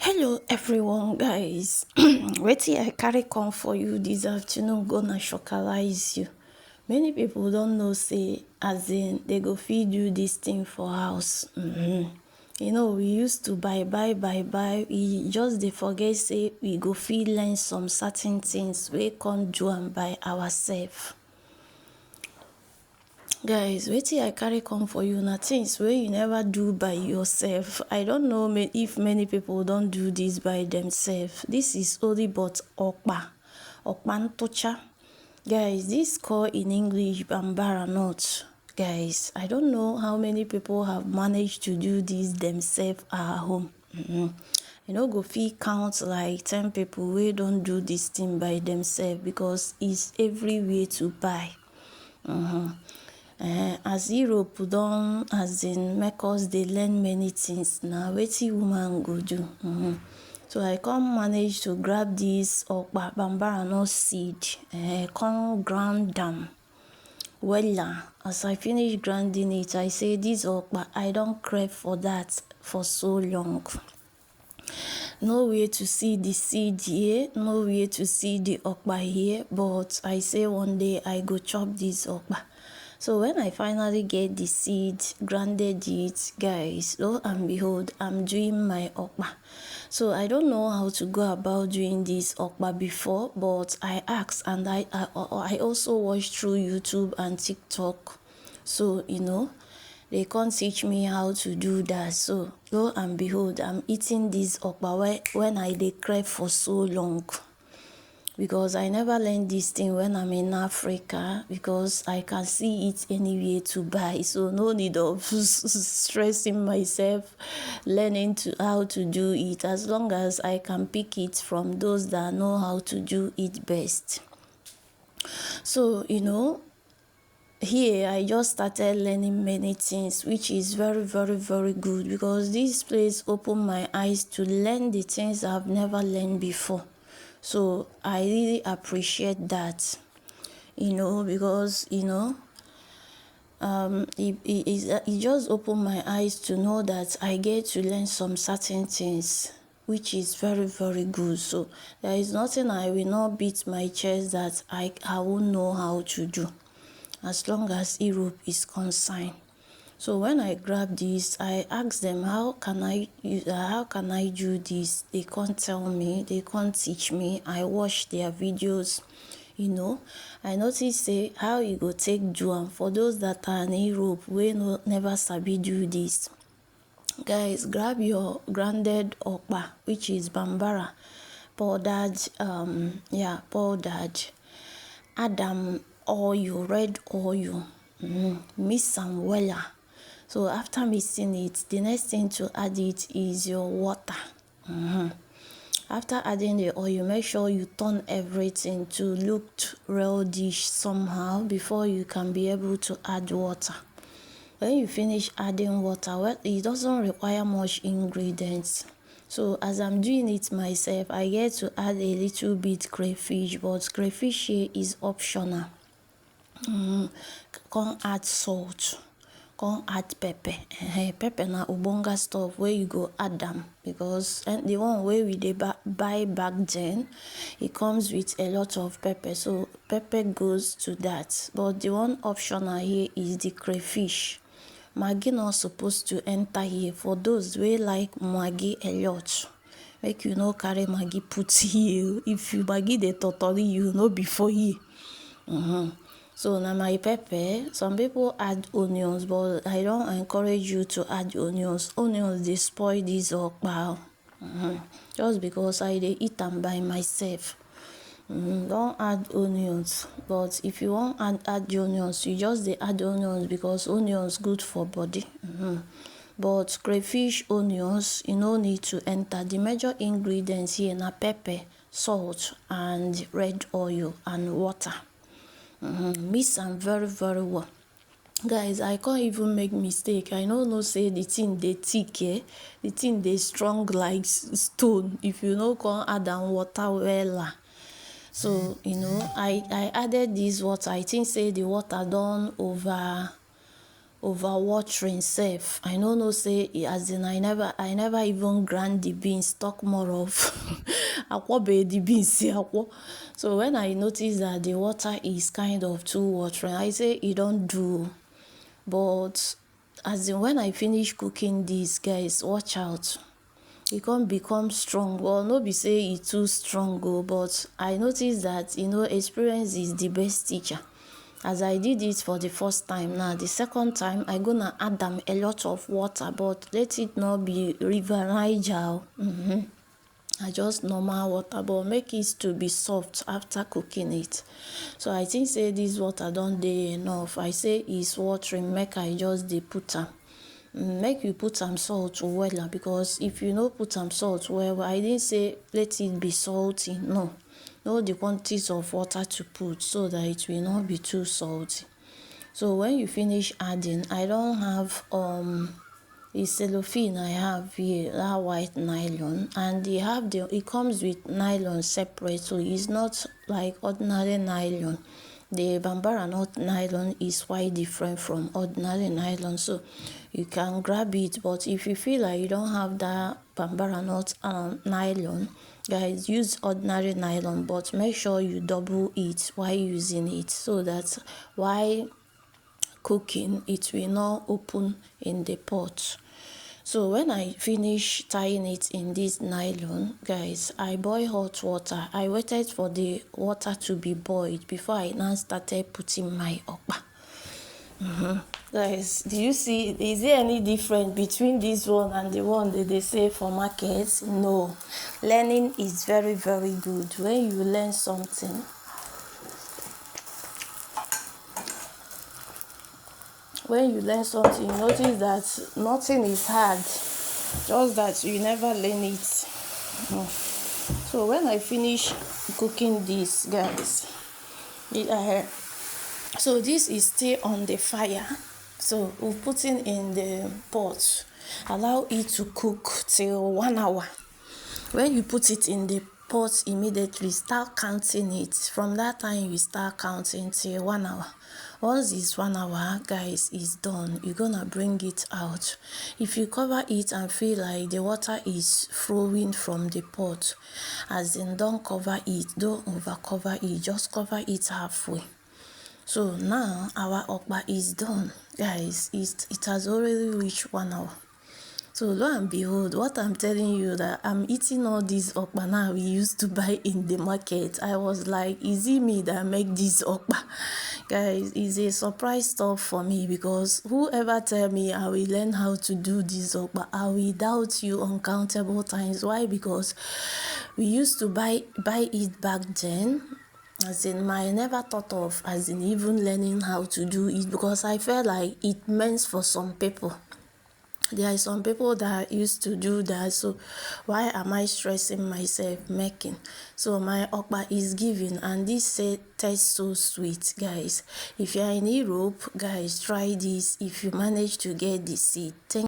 Hello everyone guys. Wetin I carry come for you this afternoon gonna shockalize you. Many people don't know say as in they go fit do this thing for house. You know, we used to buy, we just dey forget say we go fit learn some certain things we can't do am by ourselves. Guys, wetin I carry come for you na things wey you never do by yourself. I don't know if many people don't do this by themselves. This is only but Okpa ntocha. Guys, this called in English Bambara nut. Guys, I don't know how many people have managed to do this themselves at home. You know, go fit count like 10 people wey don't do this thing by themselves because it's everywhere to buy. As Europe don as in make us dey learn many things na wetin woman go do. So I come manage to grab this Okpa Bambara nut seed, come grind am wella. As I finish grinding it, I say this Okpa I don crave for that for so long. No way to see the seed here, no way to see the Okpa here, but I say one day I go chop this Okpa. So when I finally get the seed, grounded it, guys, lo and behold, I'm doing my Okpa. So I don't know how to go about doing this Okpa before, but I asked and I also watched through YouTube and TikTok. So, you know, they can't teach me how to do that. So lo and behold, I'm eating this Okpa when I dey crave for so long. Because I never learned this thing when I'm in Africa because I can see it anywhere to buy. So no need of stressing myself learning how to do it as long as I can pick it from those that know how to do it best. So, you know, here I just started learning many things, which is very, very, very good because this place opened my eyes to learn the things I've never learned before. So I really appreciate that, you know, because, you know, it just opened my eyes to know that I get to learn some certain things, which is very, very good. So there is nothing I will not beat my chest that I won't know how to do as long as Europe is concerned. So when I grab this, I asked them, how can I do this? They can't tell me, they can't teach me. I watch their videos, you know. I noticed say how you go take do am for those that are in Europe we never sabi do this. Guys, grab your grounded Okpa, which is Bambara, powdered, powdered. Add oil, red oil, mix am wella. So after mixing it, the next thing to add it is your water. After adding the oil, make sure you turn everything to look reddish somehow before you can be able to add water. When you finish adding water, well, it doesn't require much ingredients. So as I'm doing it myself, I get to add a little bit crayfish, but crayfish here is optional. Come add salt, come add pepper. Pepper na ubonga stuff where you go add them because the one where we dey buy back then, it comes with a lot of pepper, so pepper goes to that. But the one optional here is the crayfish. Maggi not supposed to enter here for those wey like Maggi a lot. Make you no carry Maggi put here. If you Maggi dey totally you no before here. So now my pepper, some people add onions, but I don't encourage you to add onions. Onions they spoil this Okpa. Just because I dey eat them by myself. Don't add onions, but if you want add onions, you just dey add onions because onions good for body. But crayfish, onions, you no need to enter. The major ingredients here na pepper, salt, and red oil and water. Mix them very, very well. Guys, I can't even make mistake. I no say the thing dey thick, the thing dey strong like stone. If you no come add water well. So, you know, I added this water. I think say the water don't overwatering sef. I no know say as in I never even grind the beans, talk more of akwobe the beans say akwo. So when I notice that the water is kind of too watering, I say e don do. But as in when I finish cooking this, guys, watch out, e come become strong. Well, no be say e too strong but I notice that experience is the best teacher. As I did it for the first time, now the second time I gonna add them a lot of water, but let it not be river Niger. I just normal water, but make it to be soft after cooking it. So I think say this water don't dey enough. I say it's watering, make I just dey put am. Make you put some salt well, because if you no put some salt well, I didn't say let it be salty. No, know the quantities of water to put so that it will not be too salty. So when you finish adding, I don't have the cellophane I have here, that white nylon, and it comes with nylon separate, so it's not like ordinary nylon. The bambara nut nylon is quite different from ordinary nylon, so you can grab it. But if you feel like you don't have that bambara nut nylon, guys, use ordinary nylon, but make sure you double it while using it, so that while cooking it will not open in the pot. So when I finish tying it in this nylon, guys, I boil hot water. I waited for the water to be boiled before I now started putting my okpa. Guys, do you see, is there any difference between this one and the one that they say for markets? No. Learning is very, very good. When you learn something, you notice that nothing is hard, just that you never learn it. So when I finish cooking this, guys, so this is still on the fire, so we'll put it in the pot, allow it to cook till 1 hour. When you put it in the pot, immediately start counting it. From that time you start counting till 1 hour. Once it's 1 hour, guys, it's done. You're gonna bring it out. If you cover it and feel like the water is flowing from the pot, as in, don't cover it, don't over cover it, just cover it halfway. So now our okpa is done, guys. It has already reached 1 hour. So lo and behold, what I'm telling you, that I'm eating all these okpa now we used to buy in the market. I was like, is it me that make this okpa? Guys, it's a surprise stuff for me, because whoever tell me I will learn how to do this okpa, I will doubt you uncountable times. Why? Because we used to buy it back then. As in, I never thought of as in even learning how to do it, because I felt like it meant for some people. There are some people that used to do that, so why am I stressing myself making? So my okpa is given, and this tastes so sweet, guys. If you are in Europe, guys, try this if you manage to get the seed.